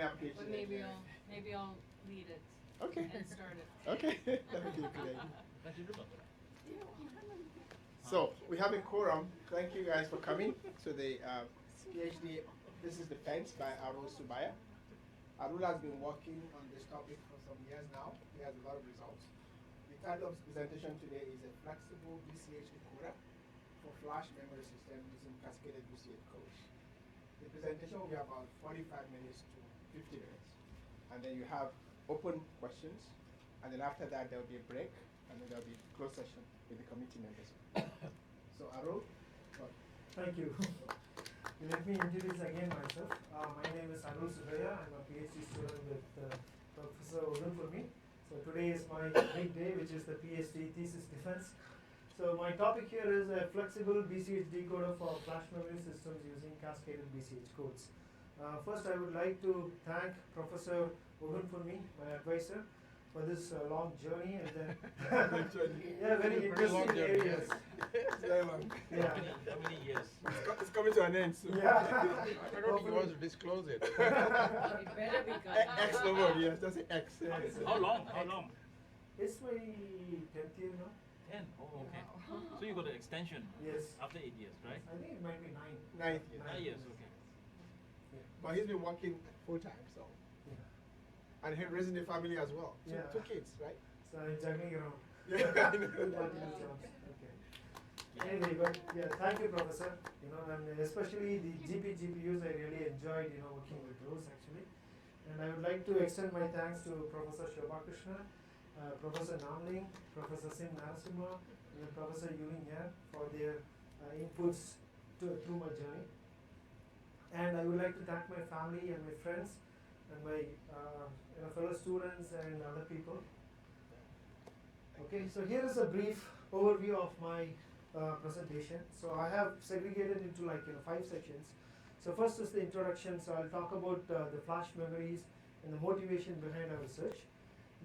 application. But maybe I'll lead it. Okay. And start it. Okay, that would be a good idea. So we have a quorum. Thank you guys for coming. So the PhD, this is Defense by Arul Subaya. Arul has been working on this topic for some years now. He has a lot of results. The title of his presentation today is a flexible BCH decoder for flash memory system using cascaded BCH codes. The presentation will be about 45 minutes to 50 minutes. And then you have open questions. And then after that, there will be a break. And then there will be a closed session with the committee members. So Arul, thank you. Let me introduce again myself. My name is Arul Subaya. I'm a PhD student with Professor Ogunfunmi. So today is my big day, which is the PhD thesis defense. So my topic here is a flexible BCH decoder for flash memory systems using cascaded BCH codes. First, I would like to thank Professor Ogunfunmi, my advisor, for this long journey, and then yeah, very interesting areas. it's very long. Yeah. How many years? It's coming to an end soon. Yeah. I don't think he wants to disclose it. It better be good. X over, yes, that's an X. How long? How long? It's my 10th year now. 10. Oh, okay. So you got an extension Yes. after 8 years, right? I think it might be 9. 9 years. 9 years, okay. Yeah. But he's been working full time, so. Yeah. And he's raising a family as well. Yeah. Two kids, right? So I'm juggling around. Yeah. Multiple jobs. Okay. Anyway, but yeah, thank you, Professor. You know, and especially the GPUs, I really enjoyed, working with those actually. And I would like to extend my thanks to Professor Shobha Krishna, Professor Namling, Professor Sim Narasimha, and Professor Yulin Yar for their inputs through my journey. And I would like to thank my family and my friends and my fellow students and other people. Okay, so here is a brief overview of my presentation. So I have segregated into 5 sections. So first is the introduction. So I'll talk about the flash memories and the motivation behind our research.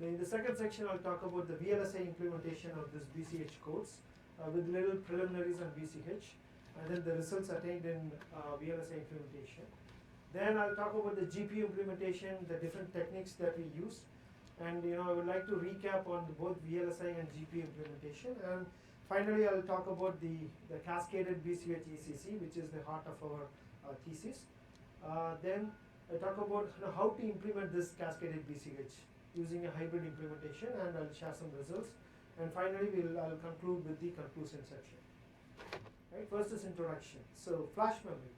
Then in the second section, I'll talk about the VLSI implementation of this BCH codes with little preliminaries on BCH, and then the results attained in VLSI implementation. Then I'll talk about the GPU implementation, the different techniques that we use, and I would like to recap on both VLSI and GPU implementation. And finally, I'll talk about the cascaded BCH ECC, which is the heart of our thesis. Then I talk about how to implement this cascaded BCH using a hybrid implementation, and I'll share some results. And finally, I'll conclude with the conclusion section. Right, first is introduction. So flash memory.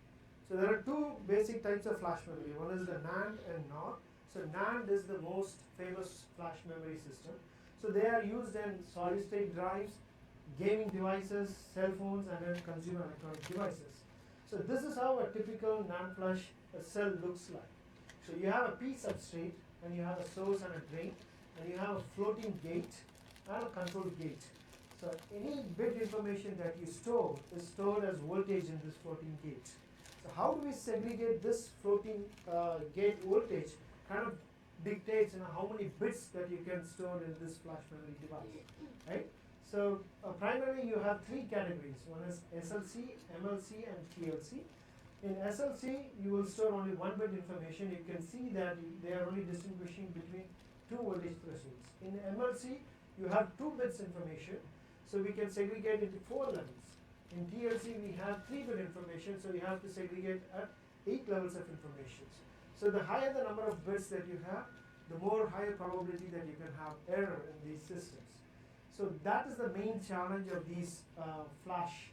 So there are 2 basic types of flash memory. One is the NAND and NOR. So NAND is the most famous flash memory system. So they are used in solid state drives, gaming devices, cell phones, and then consumer electronic devices. So this is how a typical NAND flash cell looks like. So you have a P substrate, and you have a source and a drain, and you have a floating gate and a control gate. So any bit information that you store is stored as voltage in this floating gate. So how do we segregate this floating gate voltage? Kind of dictates how many bits that you can store in this flash memory device, right? So primarily you have 3 categories. One is SLC, MLC, and TLC. In SLC, you will store only 1 bit information. You can see that they are only distinguishing between 2 voltage thresholds. In MLC, you have 2 bits information, so we can segregate into 4 levels. In TLC, we have 3 bit information, so you have to segregate at 8 levels of information. So the higher the number of bits that you have, the more higher probability that you can have error in these systems. So that is the main challenge of these flash.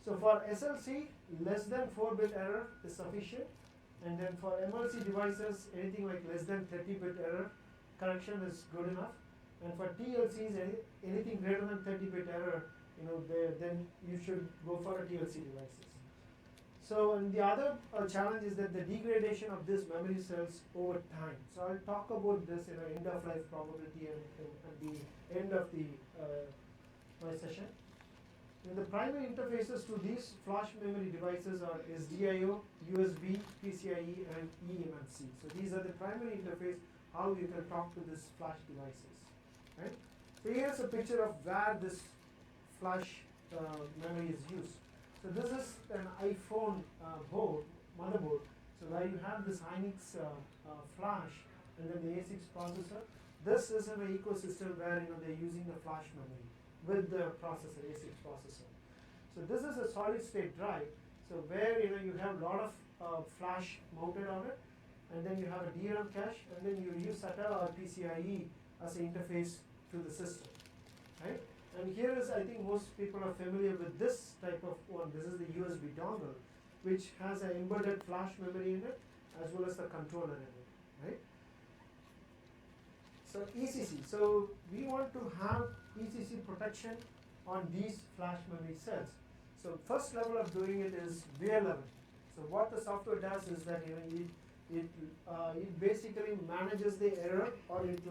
So for SLC, less than 4-bit error is sufficient, and then for MLC devices, anything like less than 30-bit error correction is good enough. And for TLCs, anything greater than 30-bit error, then you should go for a TLC devices. So and the other challenge is that the degradation of these memory cells over time. So I'll talk about this in end of life probability at the end of the my session. And the primary interfaces to these flash memory devices are SDIO, USB, PCIe, and eMMC. So these are the primary interface how you can talk to these flash devices. Right? So here's a picture of where this flash memory is used. So this is an iPhone motherboard. So where you have this Hynix flash and then the A6 processor, this is in an ecosystem where they're using the flash memory with the processor, A6 processor. So this is a solid state drive, so where you have a lot of flash mounted on it, and then you have a DRAM cache, and then you use SATA or PCIe as an interface to the system, right? And here is, I think most people are familiar with this type of one. This is the USB dongle, which has an embedded flash memory in it, as well as the controller in it, right? So ECC, so we want to have ECC protection on these flash memory cells. So first level of doing it is wear level. So what the software does is that it basically manages the error, or it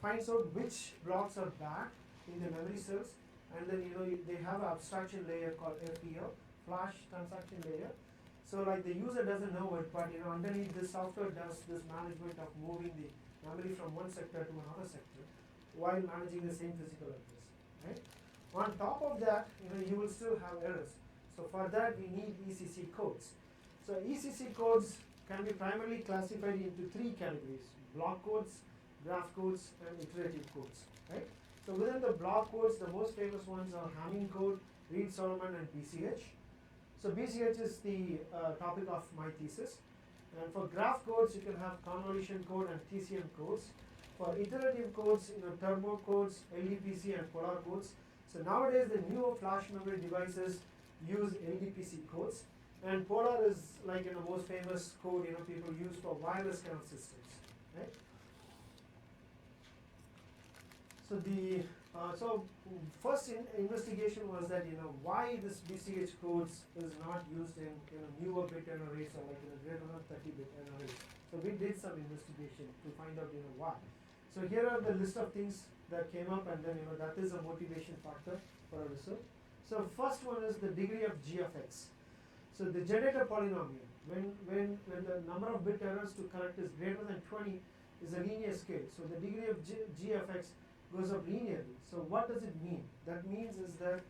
finds out which blocks are bad in the memory cells, and then they have an abstraction layer called FTL, flash transaction layer. So the user doesn't know it, but underneath this software does this management of moving the memory from one sector to another sector while managing the same physical address, right? On top of that, you will still have errors. So for that we need ECC codes. So ECC codes can be primarily classified into three categories: block codes, graph codes, and iterative codes, right? So within the block codes, the most famous ones are Hamming code, Reed-Solomon, and BCH. So BCH is the topic of my thesis. And for graph codes, you can have convolution code and TCM codes. For iterative codes, turbo codes, LDPC, and polar codes. So nowadays, the new flash memory devices use LDPC codes, and polar is most famous code people use for wireless kind of systems, right? So the first investigation was that why this BCH codes is not used in newer bit arrays or greater than 30-bit arrays. So we did some investigation to find out why. So here are the list of things that came up, and then that is a motivation factor for our research. So first one is the degree of g of x. So the generator polynomial, when the number of bit errors to correct is greater than 20, is a linear scale. So the degree of g of x goes up linearly. So what does it mean? That means is that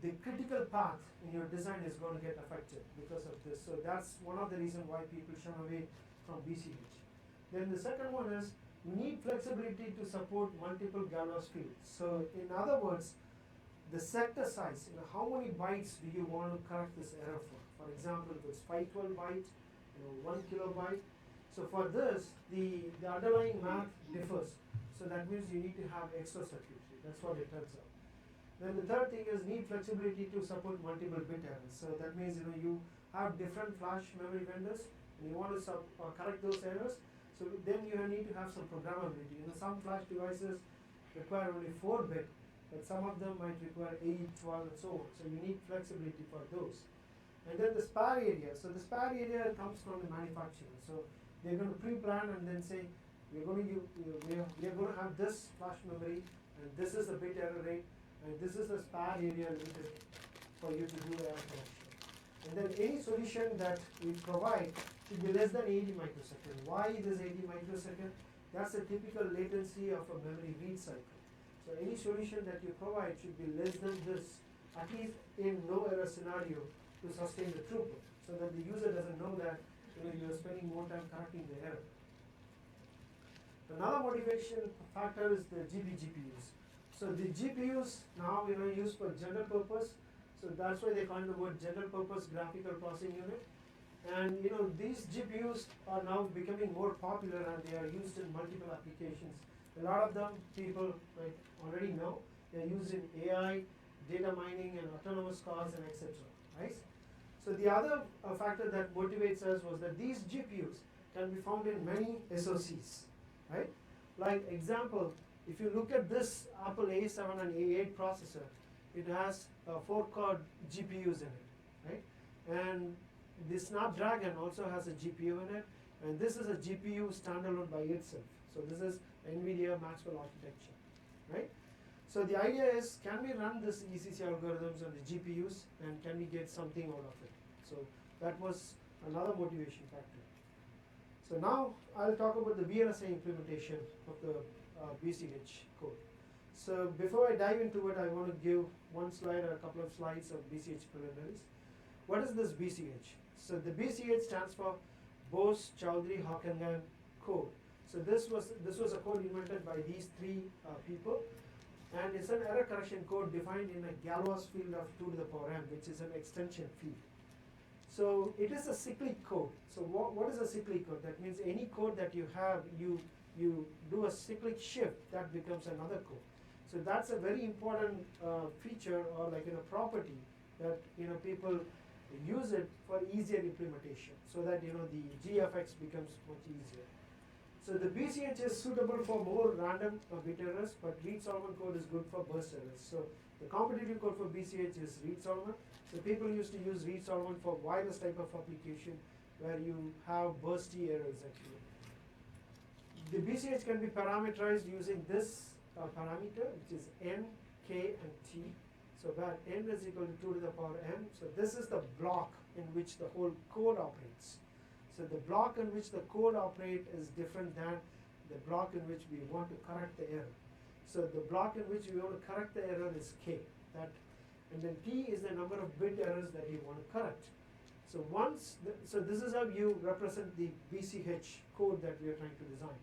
the critical path in your design is going to get affected because of this. So that's one of the reasons why people shun away from BCH. Then the second one is you need flexibility to support multiple Galois fields. So in other words, the sector size, how many bytes do you want to correct this error for? For example, if it's 512 bytes, 1 kilobyte. So for this, the underlying math differs. So that means you need to have extra circuitry. That's what it turns out. Then the third thing is need flexibility to support multiple bit errors. So that means you have different flash memory vendors, and you want to correct those errors. So then you need to have some programmability. Some flash devices require only 4-bit, but some of them might require 8, 12, and so on. So you need flexibility for those. And then the spare area. So the spare area comes from the manufacturer. So they're going to pre-plan and then say, we're going to have this flash memory, and this is the bit error rate, and this is the spare area limited for you to do error correction. And then any solution that we provide should be less than 80 microseconds. Why this 80 microseconds? That's the typical latency of a memory read cycle. So any solution that you provide should be less than this, at least in no error scenario, to sustain the throughput, so that the user doesn't know that you're spending more time correcting the error. Another motivation factor is the GPUs. So the GPUs now used for general purpose. So that's why they call the word general purpose graphical processing unit. And these GPUs are now becoming more popular, and they are used in multiple applications. A lot of them people already know. They are used in AI, data mining, and autonomous cars, and etc. Right? So the other factor that motivates us was that these GPUs can be found in many SoCs. Right? Like example, if you look at this Apple A7 and A8 processor, it has 4-core GPUs in it, right? And the Snapdragon also has a GPU in it, and this is a GPU standalone by itself. So this is NVIDIA Maxwell architecture, right? So the idea is, can we run this ECC algorithms on the GPUs, and can we get something out of it? So that was another motivation factor. So now I'll talk about the VLSI implementation of the BCH code. So before I dive into it, I want to give one slide or a couple of slides of BCH preliminaries. What is this BCH? So the BCH stands for Bose Chowdhury Hockenheim code. So this was a code invented by these three people, and it's an error correction code defined in a Galois field of 2 to the power m, which is an extension field. So it is a cyclic code. So what is a cyclic code? That means any code that you have, you do a cyclic shift, that becomes another code. So that's a very important feature, or like property that people use it for easier implementation, so that the GFX becomes much easier. So the BCH is suitable for more random bit errors, but Reed-Solomon code is good for burst errors. So the competitive code for BCH is Reed-Solomon. So people used to use Reed-Solomon for wireless type of application where you have bursty errors actually. The BCH can be parameterized using this parameter, which is n, k, and t. So where n is equal to 2 to the power m. So this is the block in which the whole code operates. So the block in which the code operates is different than the block in which we want to correct the error. So the block in which we want to correct the error is k. And then t is the number of bit errors that you want to correct. So so this is how you represent the BCH code that we are trying to design.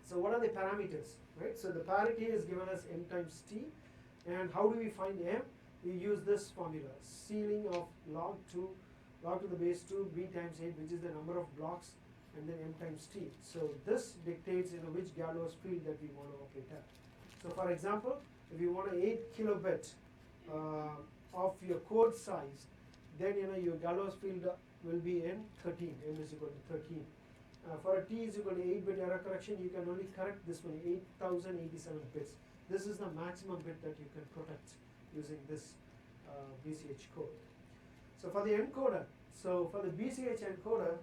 So what are the parameters, right? So the parity is given as m times t, and how do we find m? We use this formula, ceiling of log to the base 2 b times 8, which is the number of blocks, and then m times t. So this dictates which Galois field that we want to operate at. So for example, if you want an 8 kilobit of your code size, then your Galois field will be in 13, m is equal to 13. For a t is equal to 8-bit error correction, you can only correct this one, 8087 bits. This is the maximum bit that you can protect using this BCH code. So for the encoder, so for the BCH encoder,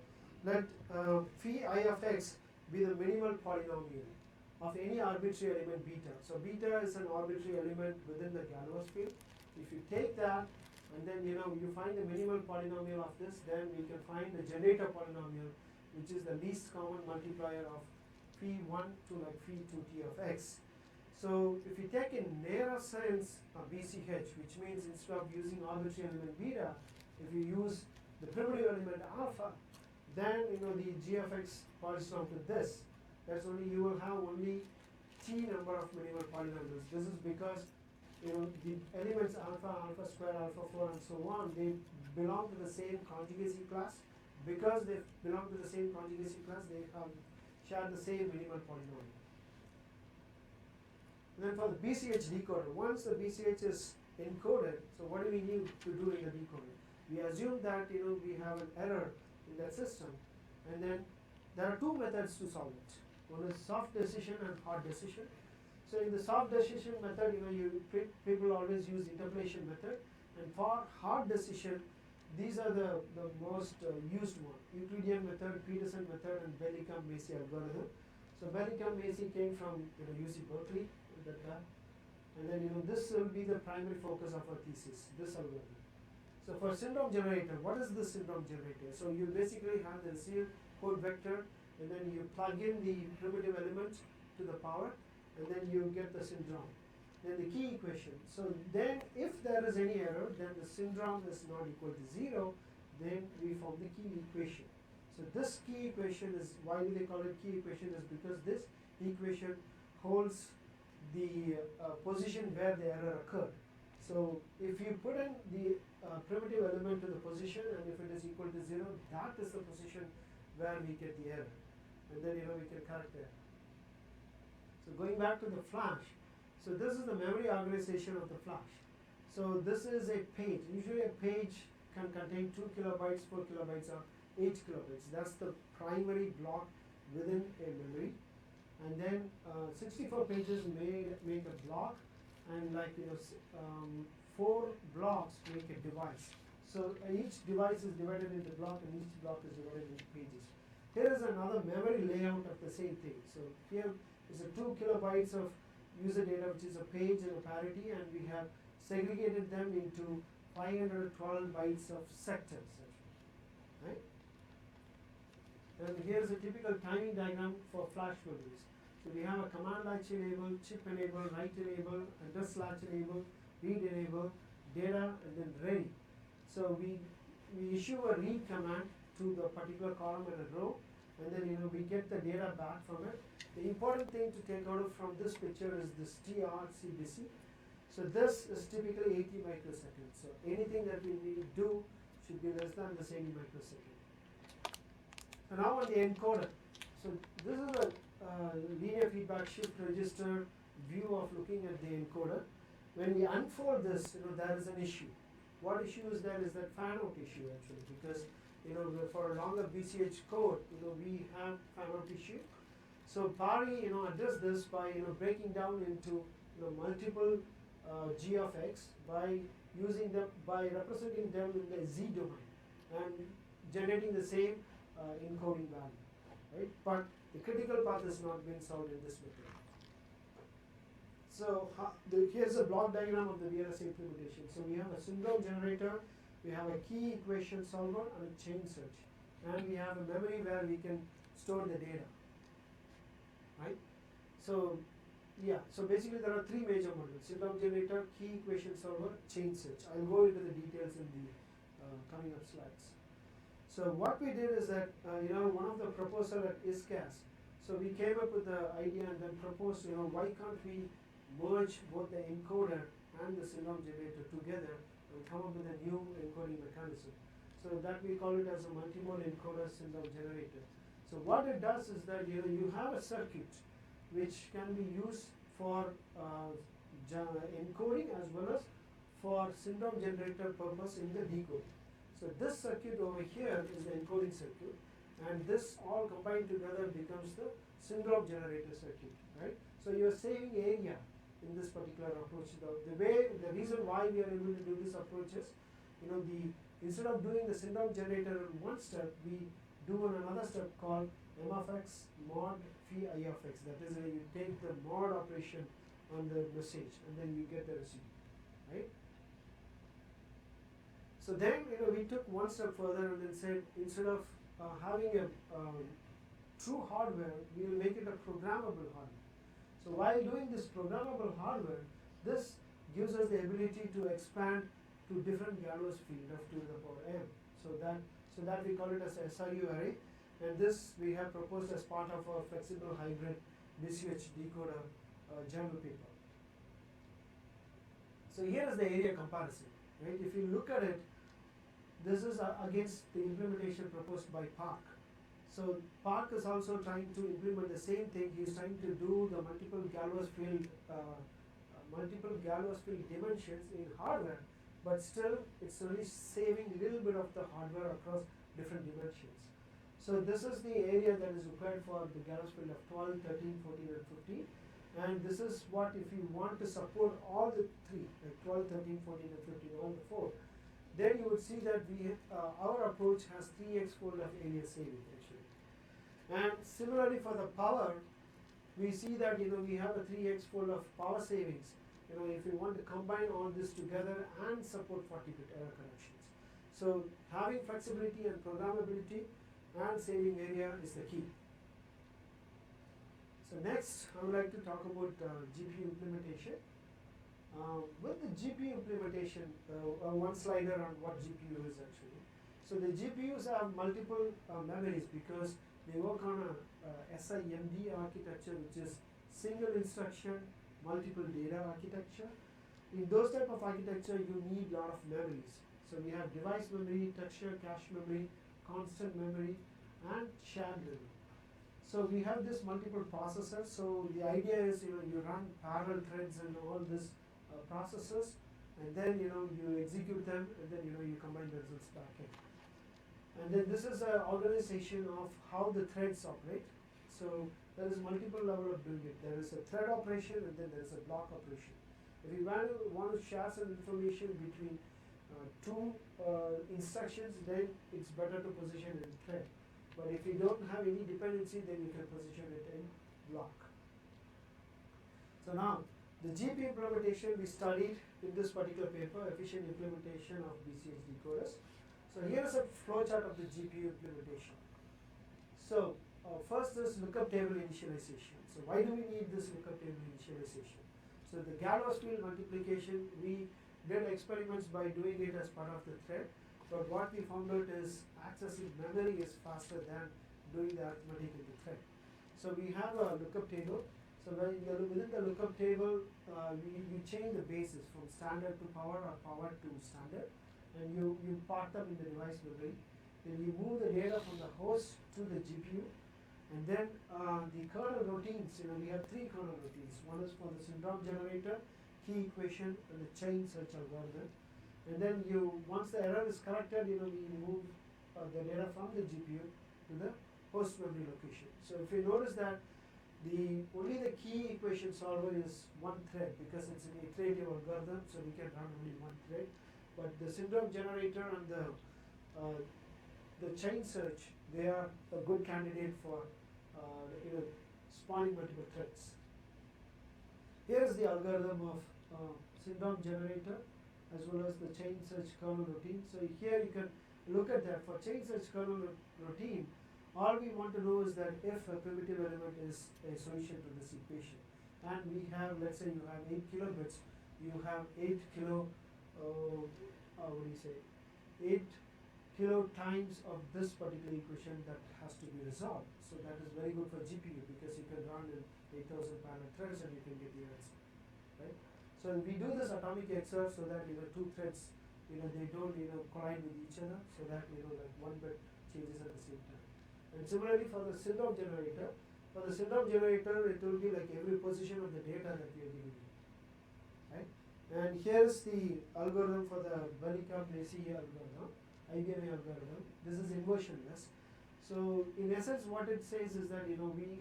let phi I of x be the minimal polynomial of any arbitrary element beta. So beta is an arbitrary element within the Galois field. If you take that and then you find the minimal polynomial of this, then we can find the generator polynomial, which is the least common multiplier of phi 1 to like phi 2t of x. So if you take in narrow sense BCH, which means instead of using arbitrary element beta, if you use the primitive element alpha, then the GFX corresponds to this. That's only you will have only t number of minimal polynomials. This is because the elements alpha, alpha square, alpha 4, and so on, they belong to the same conjugacy class. Because they belong to the same conjugacy class, they share the same minimal polynomial. And then for the BCH decoder, once the BCH is encoded, so what do we need to do in the decoder? We assume that we have an error in that system, and then there are two methods to solve it. One is soft decision and hard decision. So in the soft decision method, people always use interpolation method, and for hard decision, these are the most used one: Euclidean method, Peterson method, and Bellicum-Macy algorithm. So Bellicum-Macy came from UC Berkeley, and then this will be the primary focus of our thesis, this algorithm. So for syndrome generator, what is the syndrome generator? So you basically have the received code vector, and then you plug in the primitive element to the power, and then you get the syndrome. Then the key equation. So then if there is any error, then the syndrome is not equal to 0, then we form the key equation. So this key equation is, why do they call it key equation, is because this equation holds the position where the error occurred. So if you put in the primitive element to the position, and if it is equal to 0, that is the position where we get the error, and then we can correct the error. So going back to the flash, so this is the memory organization of the flash. So this is a page. Usually a page can contain 2 kilobytes, 4 kilobytes, or 8 kilobytes. That's the primary block within a memory. And then 64 pages make a block, and 4 blocks make a device. So each device is divided into block, and each block is divided into pages. Here is another memory layout of the same thing. So here is a 2 kilobytes of user data, which is a page and a parity, and we have segregated them into 512 bytes of sectors, right? And here's a typical timing diagram for flash memories. So we have a command latch enable, chip enable, write enable, address latch enable, read enable, data, and then ready. So we issue a read command, to the particular column and a row, and then we get the data back from it. The important thing to take out of from this picture is this TRCBC. So this is typically 80 microseconds. So anything that we need to do should be less than this 80 microsecond. So now on the encoder. So this is a linear feedback shift register view of looking at the encoder. When we unfold this, there is an issue. What issue is there is that fan out issue actually, because for a longer BCH code, we have fan out issue. So Pari, addressed this by breaking down into multiple g of x by using them, by representing them in the z domain and generating the same encoding value, right? But the critical path has not been solved in this method. So here's a block diagram of the VLSI implementation. So we have a syndrome generator, we have a key equation solver and a chain search, and we have a memory where we can store the data, right? So yeah, so basically there are three major modules: syndrome generator, key equation solver, chain search. I'll go into the details in the coming up slides. So what we did is that one of the proposal at ISCAS, so we came up with the idea and then proposed, why can't we merge both the encoder and the syndrome generator together and come up with a new encoding mechanism. So that we call it as a multimode encoder syndrome generator. So what it does is that you have a circuit which can be used for encoding as well as for syndrome generator purpose in the decoding. So this circuit over here is the encoding circuit, and this all combined together becomes the syndrome generator circuit, right? So you're saving area in this particular approach. The reason why we are able to do this approach is, instead of doing the syndrome generator in one step, we do another step called m of x mod phi I of x. That is, you take the mod operation on the message and then you get the residue, right? So then we took one step further and then said, instead of having a true hardware, we will make it a programmable hardware. So while doing this programmable hardware, this gives us the ability to expand to different Galois field of 2 to the power m. So that we call it as a SRU array, and this we have proposed as part of our flexible hybrid BCH decoder journal paper. So here is the area comparison, right? If you look at it, this is against the implementation proposed by Park. So Park is also trying to implement the same thing. He is trying to do the multiple Galois field dimensions in hardware, but still it's only saving a little bit of the hardware across different dimensions. So this is the area that is required for the Galois field of 12, 13, 14 and 15. And this is what, if you want to support all the three, like 12, 13, 14 and 15, all the four, then you would see that our approach has 3x fold of area saving actually. And similarly for the power, we see that we have a 3x fold of power savings. If you want to combine all this together and support 40-bit error corrections. So having flexibility and programmability and saving area is the key. So next, I would like to talk about GPU implementation. With the GPU implementation, one slider on what GPU is actually. So the GPUs have multiple memories because they work on a SIMD architecture, which is single instruction, multiple data architecture. In those type of architecture, you need a lot of memories. So we have device memory, texture cache memory, constant memory, and shared memory. So we have this multiple processors. So the idea is you run parallel threads and all this processes, and then you execute them, and then you combine the results back in. And then this is an organization of how the threads operate. So there is multiple level of doing it. There is a thread operation and then there is a block operation. If you want to share some information between two instructions, then it's better to position it in thread. But if you don't have any dependency, then you can position it in block. So now, the GPU implementation we studied in this particular paper, efficient implementation of BCH decoders. So here is a flowchart of the GPU implementation. So first is lookup table initialization. So why do we need this lookup table initialization? So the Galois field multiplication, we did experiments by doing it as part of the thread. but what we found out is accessing memory is faster than doing the arithmetic in the thread. So we have a lookup table. So within the lookup table, you change the bases from standard to power or power to standard, and you part them in the device memory. Then you move the data from the host to the GPU, and then the kernel routines, we have three kernel routines. One is for the syndrome generator, key equation, and the chain search algorithm. And then once the error is corrected, we move the data from the GPU to the host memory location. So if you notice that only the key equation solver is one thread because it's an iterative algorithm, so we can run only one thread. But the syndrome generator and the chain search, they are a good candidate for spawning multiple threads. Here is the algorithm of syndrome generator as well as the chain search kernel routine. So here you can look at that. For chain search kernel routine, all we want to know is that if a primitive element is a solution to this equation, and we have, let's say you have 8 kilobits, you have 8 kilo, 8 kilo times of this particular equation that has to be resolved. So that is very good for GPU because you can run in 8,000 parallel threads and you can get the answer, right? So we do this atomic XOR so that two threads, they don't collide with each other, so that like one bit changes at the same time. And similarly for the syndrome generator, it will be like every position of the data that we are giving you, right? And here's the algorithm for the Bellicum-Lacy algorithm, IBM algorithm. This is inversionless. So in essence, what it says is that we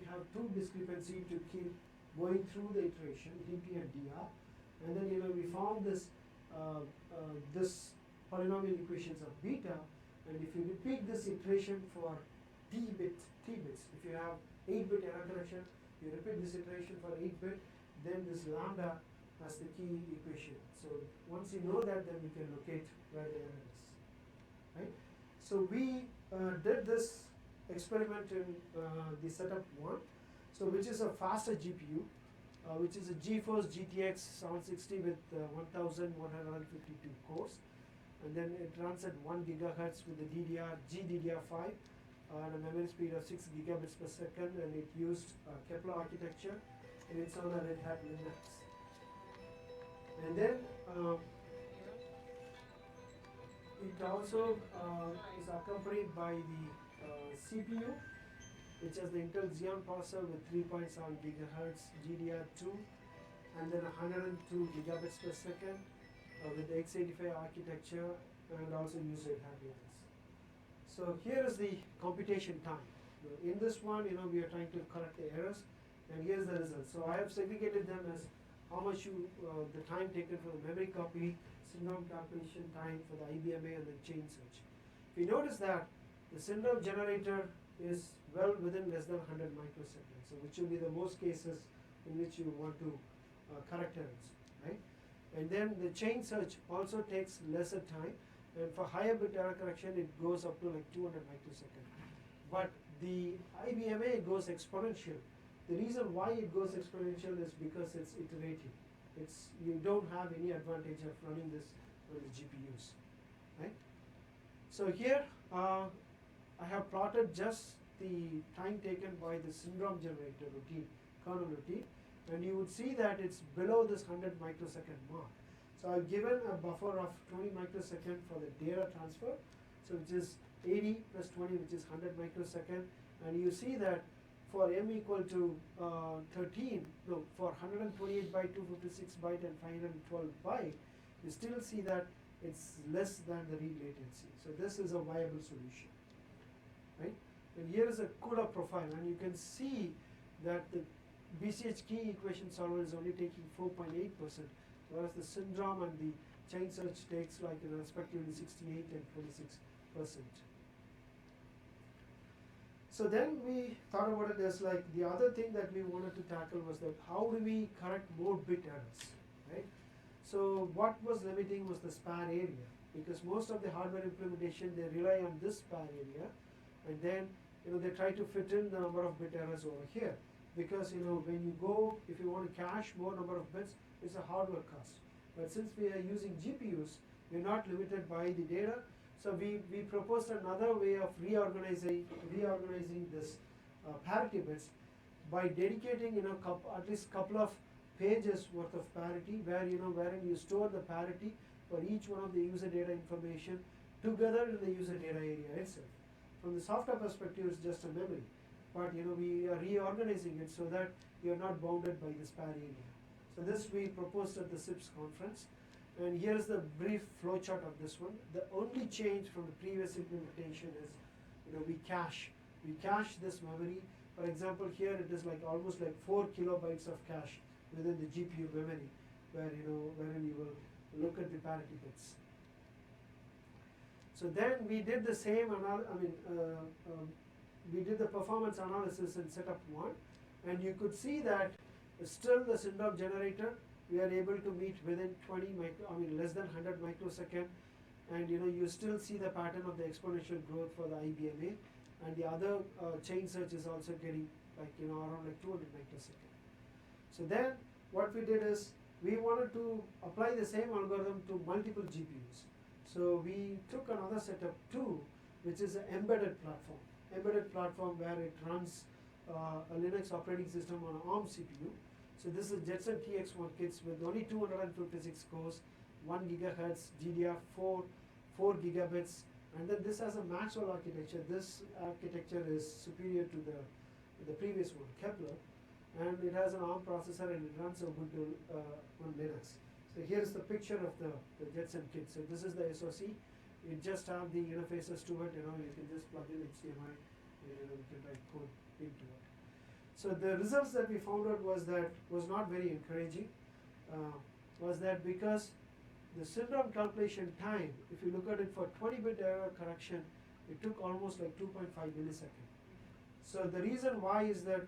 have two discrepancy to keep going through the iteration, dp and dr, and then we found this this polynomial equations of beta, and if you repeat this iteration for t bits, if you have 8-bit error correction, you repeat this iteration for 8-bit, then this lambda as the key equation. So once you know that, then you can locate where the error is, right? So we did this experiment in the setup 1, so which is a faster GPU, which is a GeForce GTX 760 with 1152 cores, and then it runs at 1 gigahertz with the GDDR5 and a memory speed of 6 gigabits per second, and it used Kepler architecture, and it's on a Red Hat Linux. And then it also is accompanied by the CPU, which has the Intel Xeon processor with 3.7 gigahertz GDR2, and then 102 gigabits per second with the x85 architecture, and also use Red Hat Linux. So here is the computation time. In this one, we are trying to correct the errors, and here's the result. So I have segregated them as how much the time taken for the memory copy, syndrome calculation time for the IBMA, and the chain search. If you notice that the syndrome generator is well within less than 100 microseconds, so which will be the most cases in which you want to correct errors, right? And then the chain search also takes lesser time, and for higher bit error correction it goes up to like 200 microseconds. But the IBMA goes exponential. The reason why it goes exponential is because it's iterative. You don't have any advantage of running this on the GPUs, right? So here I have plotted just the time taken by the syndrome generator routine, kernel routine, and you would see that it's below this 100 microsecond mark. So I've given a buffer of 20 microsecond for the data transfer, so which is 80 plus 20, which is 100 microsecond, and you see that for m equal to 13, no, for 128 byte, 256 byte, and 512 byte, you still see that it's less than the read latency. So this is a viable solution, right? And here is a CUDA profile, and you can see that the BCH key equation solver is only taking 4.8%, whereas the syndrome and the chain search takes like respectively 68 and 26%. So then we thought about it as like the other thing that we wanted to tackle was that how do we correct more bit errors, right? So what was limiting was the spare area, because most of the hardware implementation, they rely on this spare area, and then they try to fit in the number of bit errors over here, because when you go, if you want to cache more number of bits, it's a hardware cost. But since we are using GPUs, we're not limited by the data, So we proposed another way of reorganizing this parity bits by dedicating at least couple of pages worth of parity where wherein you store the parity for each one of the user data information together in the user data area itself. From the software perspective, it's just a memory, but we are reorganizing it so that you are not bounded by this parity area. So this we proposed at the SIPS conference, and here's the brief flowchart of this one. The only change from the previous implementation is we cache this memory. For example, here it is like almost like 4 kilobytes of cache within the GPU memory, where wherein you will look at the parity bits. So then we did the same we did the performance analysis in setup 1, and you could see that still the syndrome generator we are able to meet within less than 100 microsecond, and you still see the pattern of the exponential growth for the IBMA, and the other chain search is also getting around 200 microsecond. So then what we did is we wanted to apply the same algorithm to multiple GPUs. So we took another setup 2, which is an embedded platform where it runs a Linux operating system on an ARM CPU. So this is Jetson TX1 kits with only 256 cores, 1 gigahertz, GDR4, 4 gigabits, and then this has a Maxwell architecture. This architecture is superior to the previous one, Kepler, and it has an ARM processor and it runs Ubuntu on Linux. So here's the picture of the Jetson kit. So this is the SoC. You just have the interfaces to it. You can just plug in HDMI. You can write code into it. So the results that we found out was not very encouraging. Was that because the syndrome calculation time, if you look at it for 20-bit error correction, it took almost like 2.5 milliseconds. So the reason why is that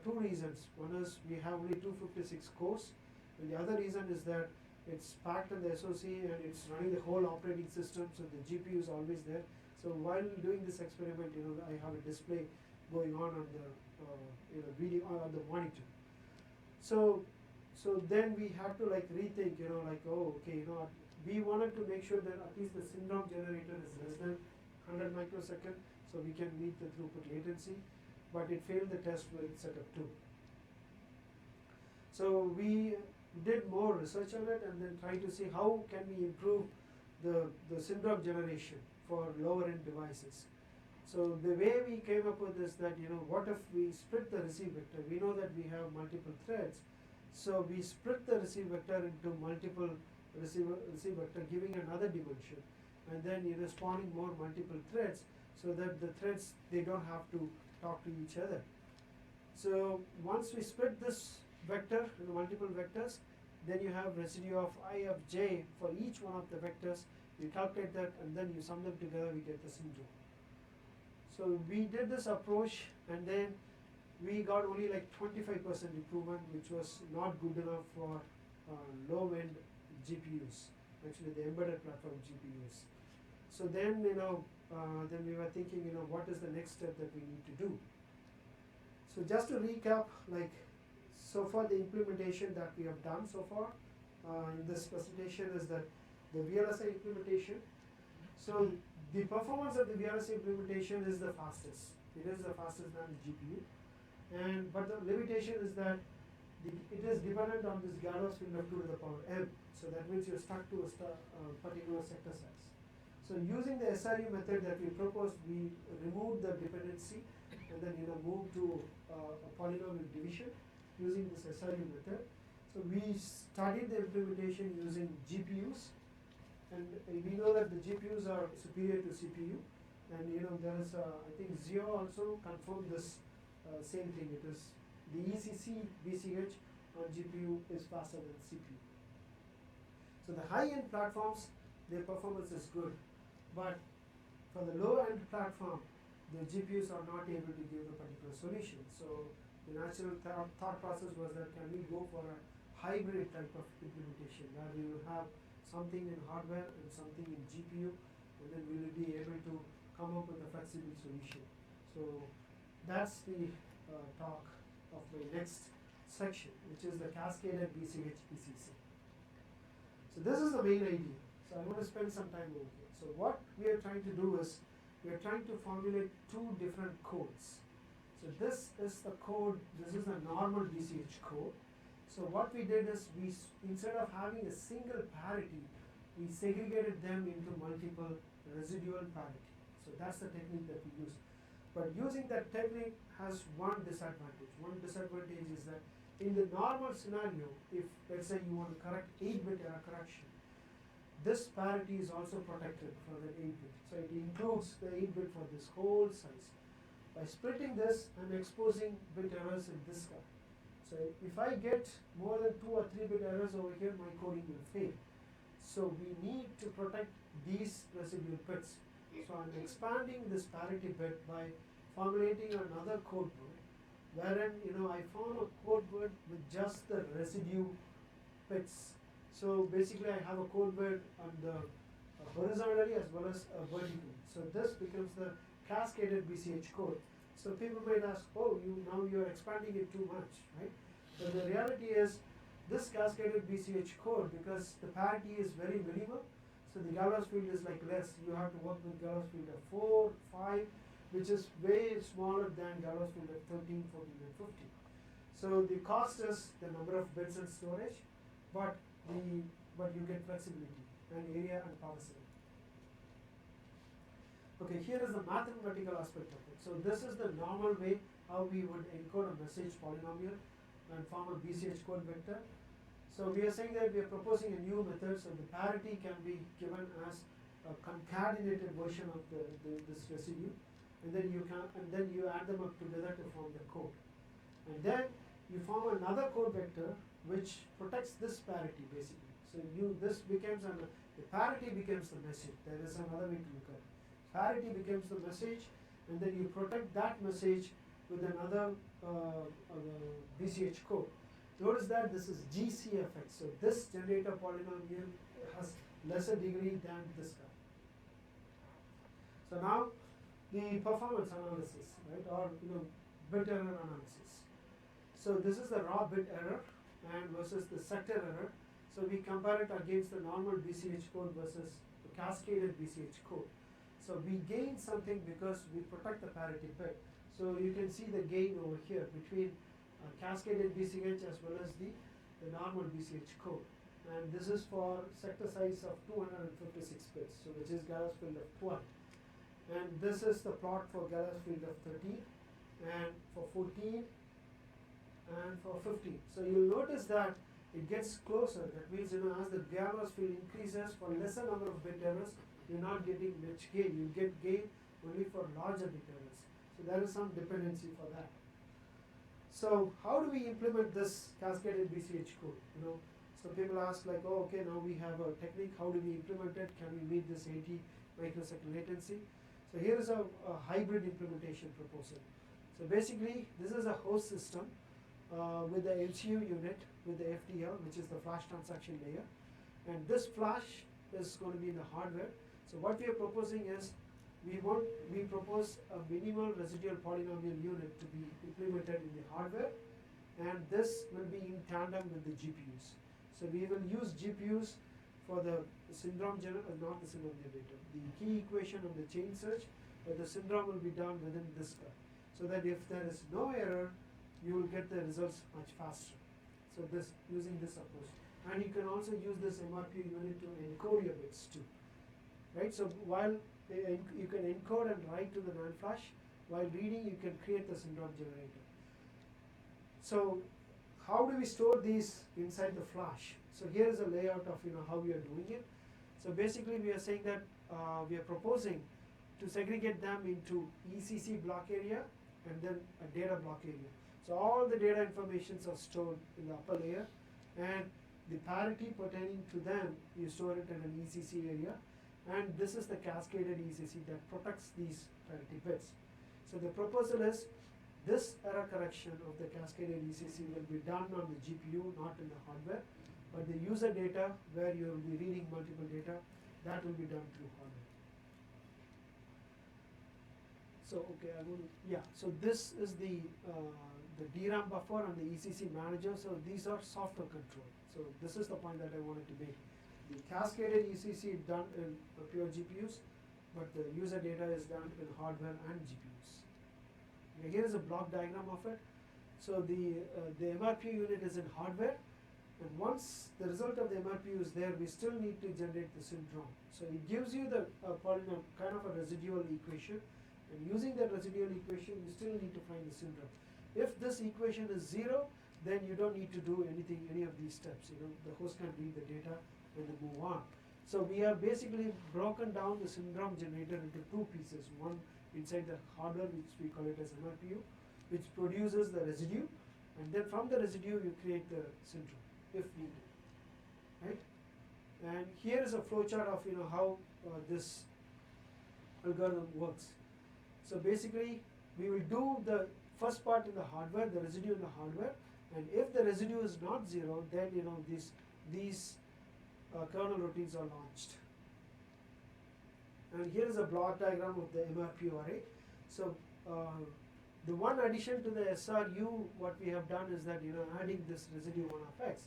two reasons. One is we have only 256 cores, and the other reason is that it's packed in the SoC and it's running the whole operating system, so the GPU is always there. So while doing this experiment, I have a display going on the video on the monitor. So then we had to rethink, we wanted to make sure that at least the syndrome generator is less than 100 microsecond, so we can meet the throughput latency, but it failed the test with setup 2. So we did more research on it and then tried to see how can we improve the syndrome generation for lower end devices. So the way we came up with is that what if we split the receive vector? We know that we have multiple threads, so we split the receive vector into multiple receive vector, giving another dimension, and then spawning more multiple threads, so that the threads, they don't have to talk to each other. So once we split this vector into multiple vectors, then you have residue of I of j for each one of the vectors. You calculate that and then you sum them together, we get the syndrome. So we did this approach, and then we got only 25% improvement, which was not good enough for low-end GPUs, actually the embedded platform GPUs. So then then we were thinking, what is the next step that we need to do? So just to recap, so far the implementation that we have done so far in this presentation is that the VLSI implementation. So the performance of the VLSI implementation is the fastest. It is the fastest than the GPU, but the limitation is that it is dependent on this Galois field of 2 to the power m. So that means you're stuck to a particular sector size. So using the SRU method that we proposed, we removed the dependency and then moved to a polynomial division using this SRU method. So we studied the implementation using GPUs, and we know that the GPUs are superior to CPU, and there is I think Zio also confirmed this same thing. It is the ECC BCH on GPU is faster than CPU. So the high-end platforms, their performance is good, but for the low-end platform, the GPUs are not able to give a particular solution. So the natural thought process was that can we go for a hybrid type of implementation where we will have something in hardware and something in GPU, and then we will be able to come up with a flexible solution. So that's the talk of my next section, which is the cascaded BCH PCC. So this is the main idea. So I'm going to spend some time over here. So what we are trying to do is, we are trying to formulate two different codes. So this is the code, this is the normal BCH code. So what we did is, instead of having a single parity, we segregated them into multiple residual parity. So that's the technique that we use. But using that technique has one disadvantage. One disadvantage is that in the normal scenario, if let's say you want to correct 8-bit error correction, this parity is also protected for the 8-bit. So it includes the 8-bit for this whole size. By splitting this, I'm exposing bit errors in this guy. So if I get more than 2 or 3-bit errors over here, my coding will fail. So we need to protect these residual bits. So I'm expanding this parity bit by formulating another code word, wherein I form a code word with just the residue bits. So basically I have a code word on the horizontally as well as vertically. So this becomes the cascaded BCH code. So people might ask, oh, now you're expanding it too much, right? But the reality is, this cascaded BCH code, because the parity is very minimal, so the gallows field is like less. You have to work with gallows field of 4, 5, which is way smaller than gallows field of 13, 14, and 15. So the cost is the number of bits in storage, but you get flexibility and area and power saving. Okay, here is the mathematical aspect of it. So this is the normal way how we would encode a message polynomial and form a BCH code vector. So we are saying that we are proposing a new method, so the parity can be given as a concatenated version of this residue, and then you add them up together to form the code. And then you form another code vector which protects this parity basically. So this becomes the parity becomes the message. There is another way to look at it. Parity becomes the message, and then you protect that message with another BCH code. Notice that this is GCFX, so this generator polynomial has lesser degree than this guy. So now the performance analysis, right, or bit error analysis. So this is the raw bit error and versus the sector error. So we compare it against the normal BCH code versus the cascaded BCH code. So we gain something because we protect the parity bit. So you can see the gain over here between cascaded BCH as well as the normal BCH code. And this is for sector size of 256 bits, so which is gallows field of 12. And this is the plot for gallows field of 13, and for 14, and for 15. So you'll notice that it gets closer. That means as the gallows field increases for lesser number of bit errors, you're not getting much gain. You get gain only for larger bit errors. So there is some dependency for that. So how do we implement this cascaded BCH code? So people ask like, oh, okay, now we have a technique. How do we implement it? Can we meet this 80 microsecond latency? So here is a hybrid implementation proposal. So basically, this is a host system with the MCU unit with the FTL, which is the flash transaction layer, and this flash is going to be in the hardware. So what we are proposing is, we propose a minimal residual polynomial unit to be implemented in the hardware, and this will be in tandem with the GPUs. So we will use GPUs for the syndrome not the syndrome generator, the key equation of the chain search, but the syndrome will be done within this guy. So that if there is no error, you will get the results much faster. So using this approach. And you can also use this MRP unit to encode your bits too. Right? So while you can encode and write to the NAND flash, while reading you can create the syndrome generator. So how do we store these inside the flash? So here is a layout of how we are doing it. So basically we are saying that we are proposing to segregate them into ECC block area and then a data block area. So all the data informations are stored in the upper layer, and the parity pertaining to them, you store it in an ECC area, and this is the cascaded ECC that protects these parity bits. So the proposal is, this error correction of the cascaded ECC will be done on the GPU, not in the hardware, but the user data, where you will be reading multiple data, that will be done through hardware. So okay, so this is the DRAM buffer and the ECC manager. So these are software control. So this is the point that I wanted to make. the cascaded ECC is done in pure GPUs, but the user data is done in hardware and GPUs. Okay, here is a block diagram of it. So the MRPU unit is in hardware, and once the result of the MRPU is there, we still need to generate the syndrome. So it gives you the polynomial, kind of a residual equation, and using that residual equation, you still need to find the syndrome. If this equation is 0, then you don't need to do anything, any of these steps. You know, the host can read the data and then move on. So we have basically broken down the syndrome generator into two pieces. One inside the hardware, which we call it as MRPU, which produces the residue, and then from the residue you create the syndrome if needed, right? And here is a flowchart of how this algorithm works. So basically, we will do the first part in the hardware, the residue in the hardware, and if the residue is not 0, then these kernel routines are launched. And here is a block diagram of the MRPU array. So the one addition to the SRU, what we have done is that adding this residue 1 of x.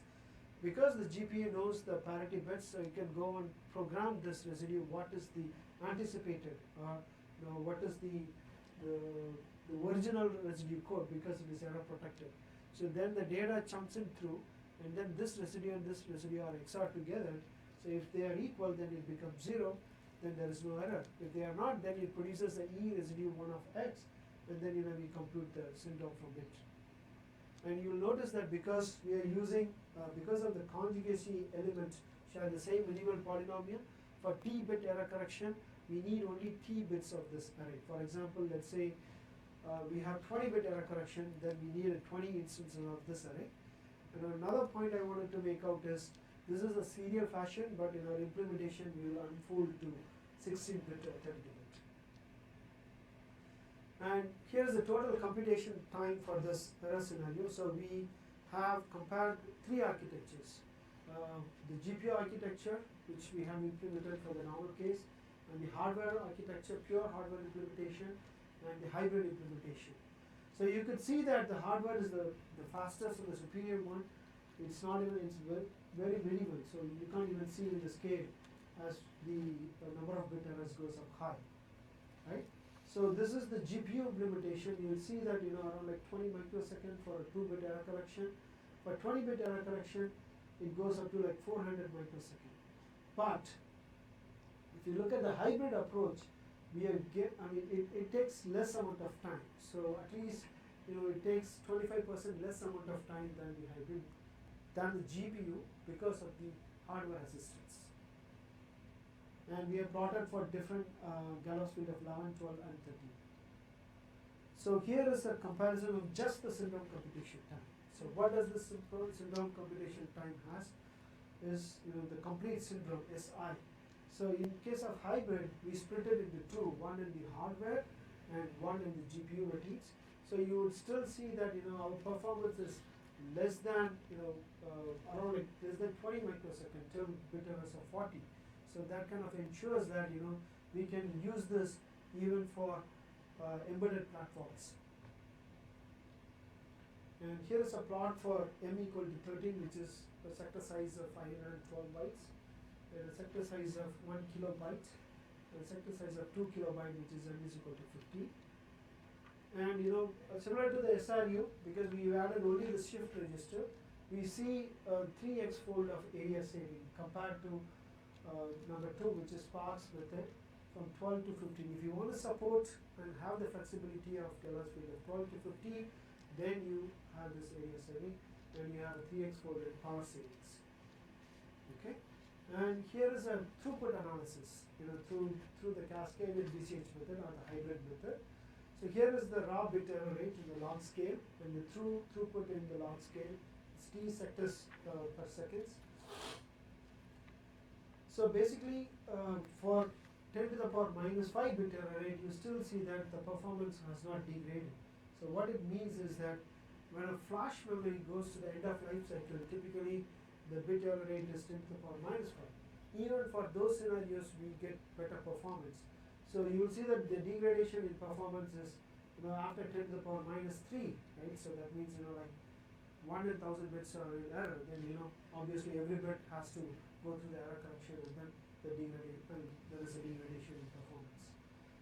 Because the GPU knows the parity bits, so you can go and program this residue, what is the anticipated, or what is the original residue code, because it is error protected. So then the data chunks in through, and then this residue and this residue are XOR together. So if they are equal, then it becomes 0, then there is no error. If they are not, then it produces the E residue 1 of x, and then we compute the syndrome from it. And you will notice that because we are using, because of the conjugacy element share the same minimal polynomial, for t bit error correction, we need only t bits of this array. For example, let's say we have 20 bit error correction, then we need 20 instances of this array. And another point I wanted to make out is, this is a serial fashion, but in our implementation we will unfold to 16 bit or 10 bit. And here is the total computation time for this error scenario. So we have compared 3 architectures. The GPU architecture, which we have implemented for the normal case, and the hardware architecture, pure hardware implementation, and the hybrid implementation. So you could see that the hardware is the fastest and the superior one. It's not even, it's very minimal, so you can't even see in the scale as the number of bit errors goes up high, right? So this is the GPU implementation. You will see that around like 20 microseconds for a 2 bit error correction. For 20 bit error correction, it goes up to like 400 microseconds. But if you look at the hybrid approach, it takes less amount of time. So at least it takes 25% less amount of time than the hybrid, than the GPU, because of the hardware assistance. And we have plotted for different gallows speed of 11, 12, and 13. So here is a comparison of just the syndrome computation time. So what does the syndrome computation time has is the complete syndrome SI. So in case of hybrid, we split it into two, one in the hardware and one in the GPU routines. So you would still see that our performance is less than around like less than 20 microseconds till bit errors of 40. So that kind of ensures that we can use this even for embedded platforms. And here is a plot for m equal to 13, which is a sector size of 512 bytes, and a sector size of 1 kilobyte, and a sector size of 2 kilobyte, which is m is equal to 50. And similar to the SRU, because we added only the shift register, we see 3x fold of area saving compared to number 2, which is sparse method, from 12 to 15. If you want to support and have the flexibility of gallows speed of 12 to 15, then you have this area saving, and you have a 3x fold in power savings. Okay, and here is a throughput analysis, through the cascaded BCH method or the hybrid method. So here is the raw bit error rate in the log scale, and the throughput in the log scale is t sectors per seconds. So basically, for 10 to the power minus 5 bit error rate, you still see that the performance has not degraded. So what it means is that when a flash memory goes to the end of life cycle, typically the bit error rate is 10 to the power minus 5. Even for those scenarios, we get better performance. So you will see that the degradation in performance is after 10 to the power minus 3, right? So that means like 1 in 1000 bits are in error, then obviously every bit has to go through the error correction, and then there is a degradation in performance.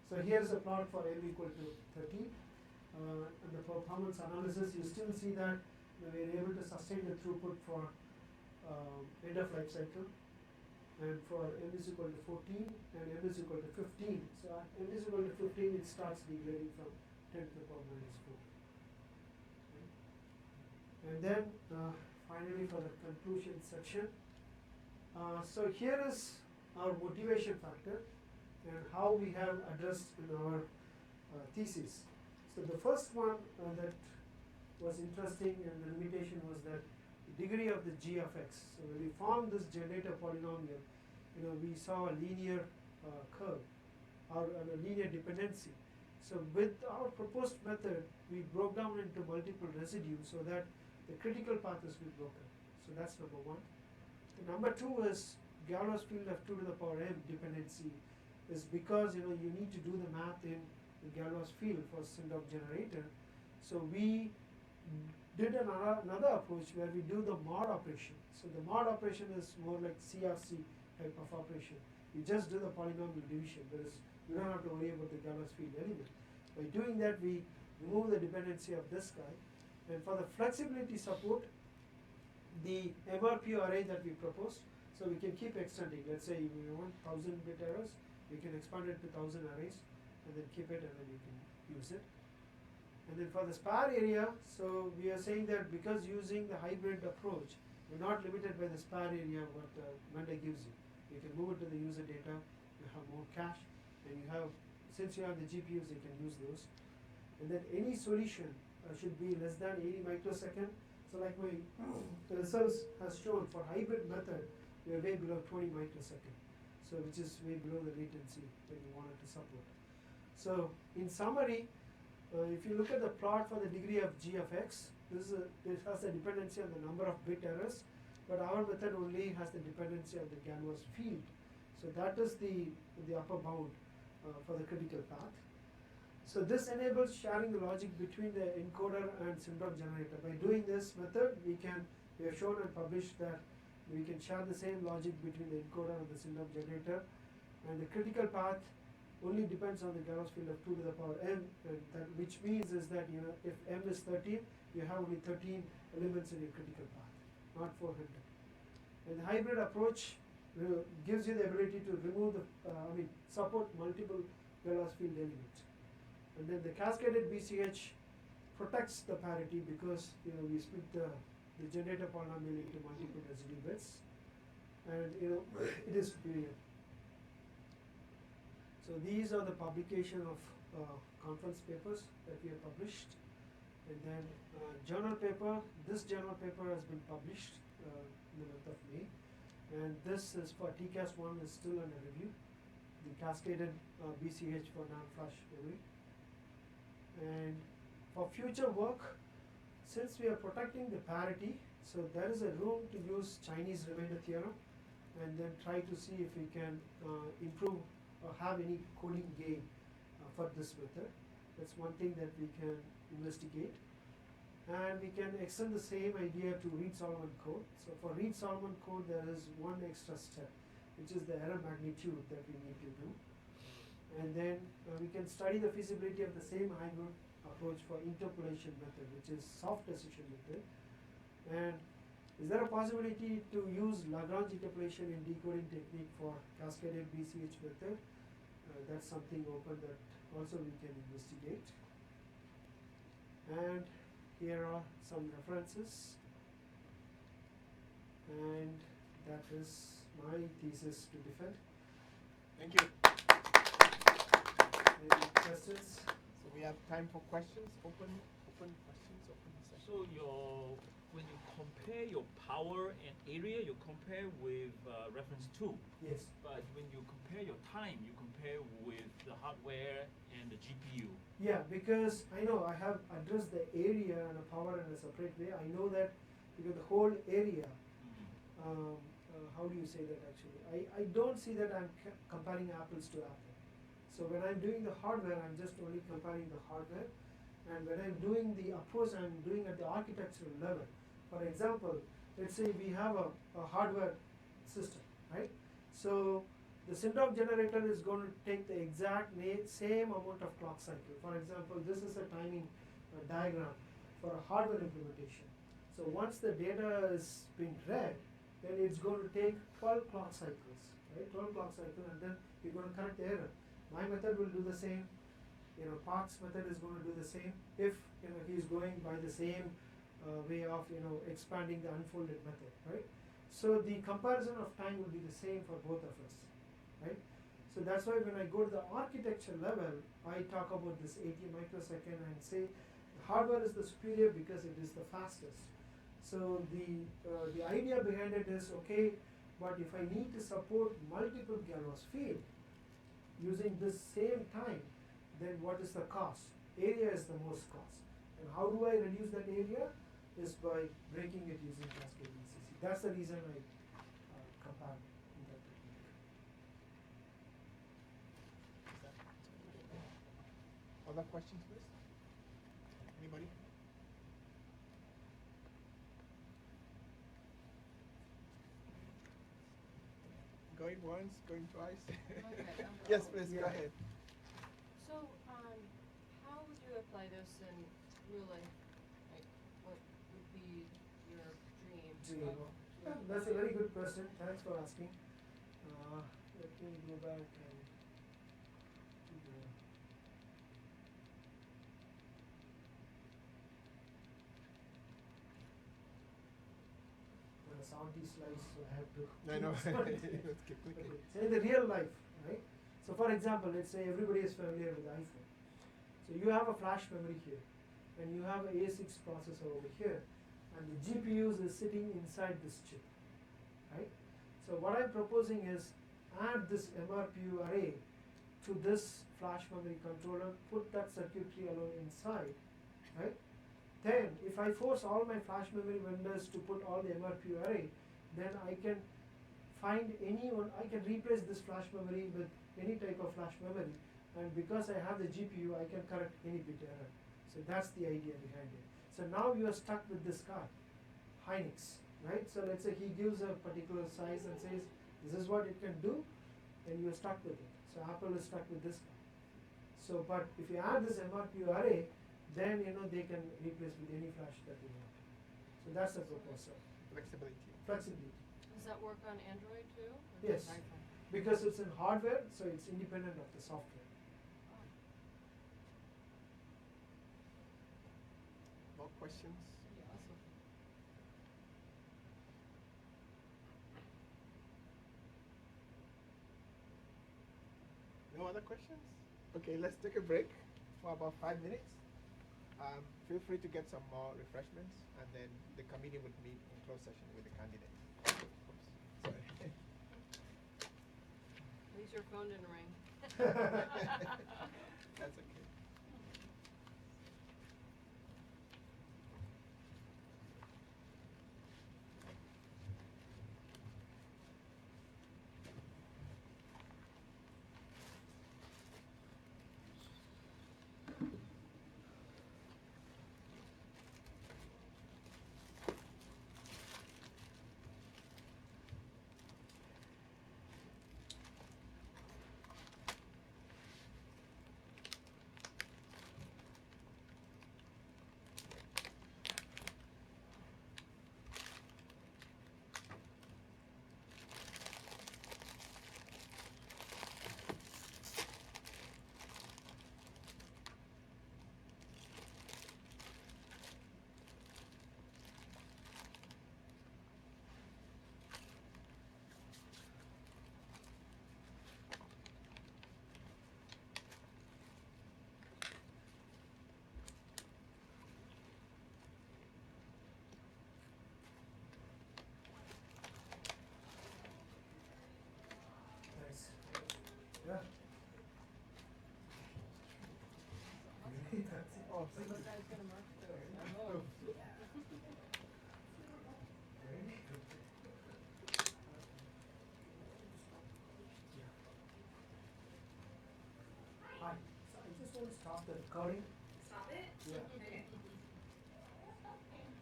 So here is a plot for m equal to 13. And the performance analysis, you still see that we are able to sustain the throughput for end of life cycle, and for m is equal to 14 and m is equal to 15. So at m is equal to 15, it starts degrading from 10 to the power minus 4. Okay. And then finally for the conclusion section, so here is our motivation factor and how we have addressed in our thesis. So the first one that was interesting, and the limitation was that the degree of the g of x. So when we formed this generator polynomial, we saw a linear curve or a linear dependency. So with our proposed method, we broke down into multiple residues so that the critical path is broken. So that's number one. The number two is Galois field of 2 to the power m dependency is because you need to do the math in the Galois field for Sindoff generator. So we did another approach where we do the mod operation. So the mod operation is more like CRC type of operation. You just do the polynomial division. You don't have to worry about the Galois field element. By doing that, we remove the dependency of this guy. And for the flexibility support, the MRP array that we proposed, so we can keep extending. Let's say we want 1000 bit errors, we can expand it to 1000 arrays and then keep it, and then you can use it. And then for the spare area, so we are saying that because using the hybrid approach, we're not limited by the spare area what Menda gives you. You can move it to the user data, you have more cache, and you have, since you have the GPUs, you can use those. And then any solution should be less than 80 microsecond. So like my results has shown, for hybrid method, we are way below 20 microsecond. So which is way below the latency that we wanted to support. So in summary, if you look at the plot for the degree of g of x, this has a dependency on the number of bit errors, but our method only has the dependency of the Galois field. So that is the upper bound for the critical path. So this enables sharing the logic between the encoder and Sindoff generator. By doing this method, we have shown and published that we can share the same logic between the encoder and the Sindoff generator, and the critical path only depends on the Galois field of 2 to the power m, and that which means is that if m is 13, you have only 13 elements in your critical path, not 400. And the hybrid approach gives you the ability to remove support multiple Galois field elements. And then the cascaded BCH protects the parity because we split the generator polynomial into multiple residue bits, and it is superior. So these are the publication of conference papers that we have published, and then journal paper. This journal paper has been published in the month of May, and this is for TCAS 1 is still under review. The cascaded BCH for non-flash memory. And for future work, since we are protecting the parity, so there is a room to use Chinese remainder theorem, and then try to see if we can improve or have any coding gain for this method. That's one thing that we can investigate. And we can extend the same idea to Reed-Solomon code. So for Reed-Solomon code, there is one extra step, which is the error magnitude that we need to do. And then we can study the feasibility of the same hybrid approach for interpolation method, which is soft decision method. And is there a possibility to use Lagrange interpolation in decoding technique for cascaded BCH method? That's something open that also we can investigate. And here are some references. And that is my thesis to defend. Thank you. Any questions? So we have time for questions. Open questions. Open session. So when you compare your power and area, you compare with reference 2. Yes. But when you compare your time, you compare with the hardware and the GPU. Yeah, because I know I have addressed the area and the power in a separate way. I know that because the whole area, how do you say that actually? I don't see that I'm comparing apples to apples. So when I'm doing the hardware, I'm just only comparing the hardware. And when I'm doing the approach, I'm doing at the architectural level. For example, let's say we have a hardware system, right? So the syndrome generator is going to take the exact same amount of clock cycle. For example, this is a timing diagram for a hardware implementation. So once the data is being read, then it's going to take 12 clock cycles, right? 12 clock cycles, and then you're going to correct the error. My method will do the same. Park's method is going to do the same if he's going by the same way of expanding the unfolded method, right? So the comparison of time will be the same for both of us, right? So that's why when I go to the architecture level, I talk about this 80 microsecond and say the hardware is the superior because it is the fastest. So the idea behind it is, okay, but if I need to support multiple galvas field using this same time, then what is the cost? Area is the most cost. And how do I reduce that area? Is by breaking it using cascade ECC. That's the reason I compare in that technique. Other questions, please? Anybody? Going once, going twice. Okay, Yes, please, go Yeah. ahead. So, how would you apply this in real life? Like, what would be your dream? Yeah, that's a very good question. Thanks for asking. Let me go back and to there are 70 slides, so I have to. I know. keep Let's keep clicking. Okay. So in the real life, right? So for example, let's say everybody is familiar with iPhone. So you have a flash memory here, and you have an A6 processor over here, and the GPUs is sitting inside this chip, right? So what I'm proposing is add this MRPU array to this flash memory controller, put that circuitry alone inside, right? Then if I force all my flash memory vendors to put all the MRPU array, then I can find anyone, I can replace this flash memory with any type of flash memory, and because I have the GPU, I can correct any bit error. So that's the idea behind it. So now you are stuck with this card, Hynix, right? So let's say he gives a particular size and says, this is what it can do, and you're stuck with it. So Apple is stuck with this card. So, but if you add this MRPU array, then they can replace with any flash that they want. So that's the proposal. Flexibility. Flexibility. Does that work on Android too? Or Yes. just iPhone? Because it's in hardware, so it's independent of the software. More questions? Yeah, awesome. No other questions? Okay, let's take a break for about 5 minutes. Feel free to get some more refreshments, and then the committee will meet in closed session with the candidates. Oops, sorry. At least your phone didn't ring. That's okay. Nice. Yeah. That's it. Oh, So thank what you. guy's gonna mark those? Oh. Very good. Hi. So I just want to stop the recording. Stop it? Yeah. Okay.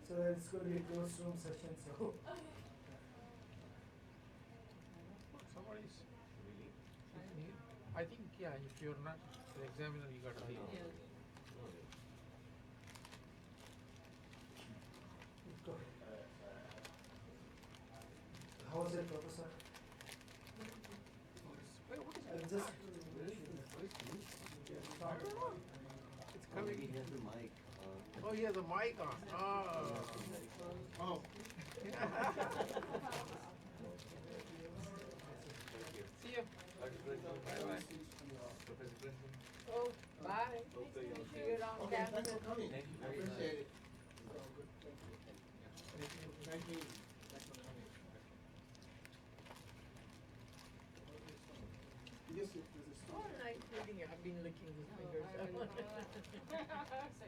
So So it's going to be a closed room session. So Somebody's really? I think, yeah, if you're not the examiner, you got to be. Yeah. go ahead. How was it, Professor? Wait, what is I'm it? just I don't know. It's coming. He has the mic. Oh, he has a mic on. Oh. Oh, See you. Bye-bye. Oh, bye. See you on okay, thanks campus. for coming. Thank you I very much. appreciate it. So good, thank you. Thank you. Thanks for coming. Yes, there's a Oh, student. nice meeting you. I've been licking his fingers. I really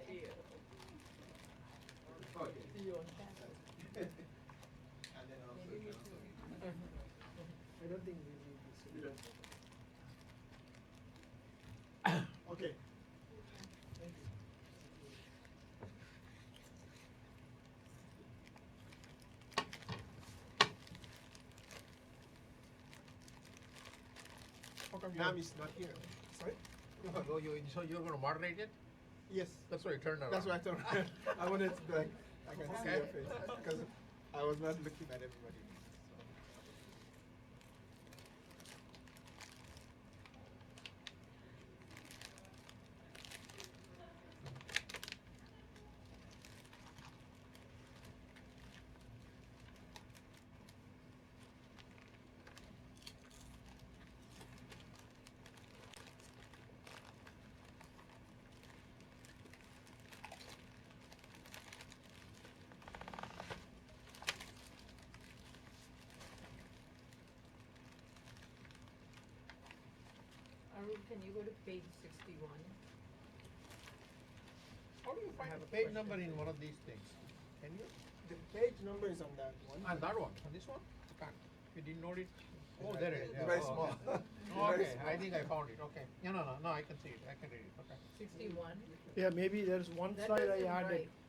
See you. Okay. See you on campus. And then also, Maybe you too. I don't think we need this. you don't. Okay. Thank you. How come Nam is not here. Sorry? so you're going to moderate it? Yes. That's why you turned around. That's why I thought I wanted to be like I can see Okay. your face because I was not looking at everybody. Arul, can you go to page 61? How do you find have the a page question number in for one of these things? Can you? The page number is on that one. On that one? On this one? You can't. You didn't note it? Oh, there it is. It's Yeah, very oh, small. okay. It's Oh, very okay, small. I think I found it. Okay. No, I can see it. I can read it. Okay. 61? Yeah, maybe there's one That slide I doesn't added. write.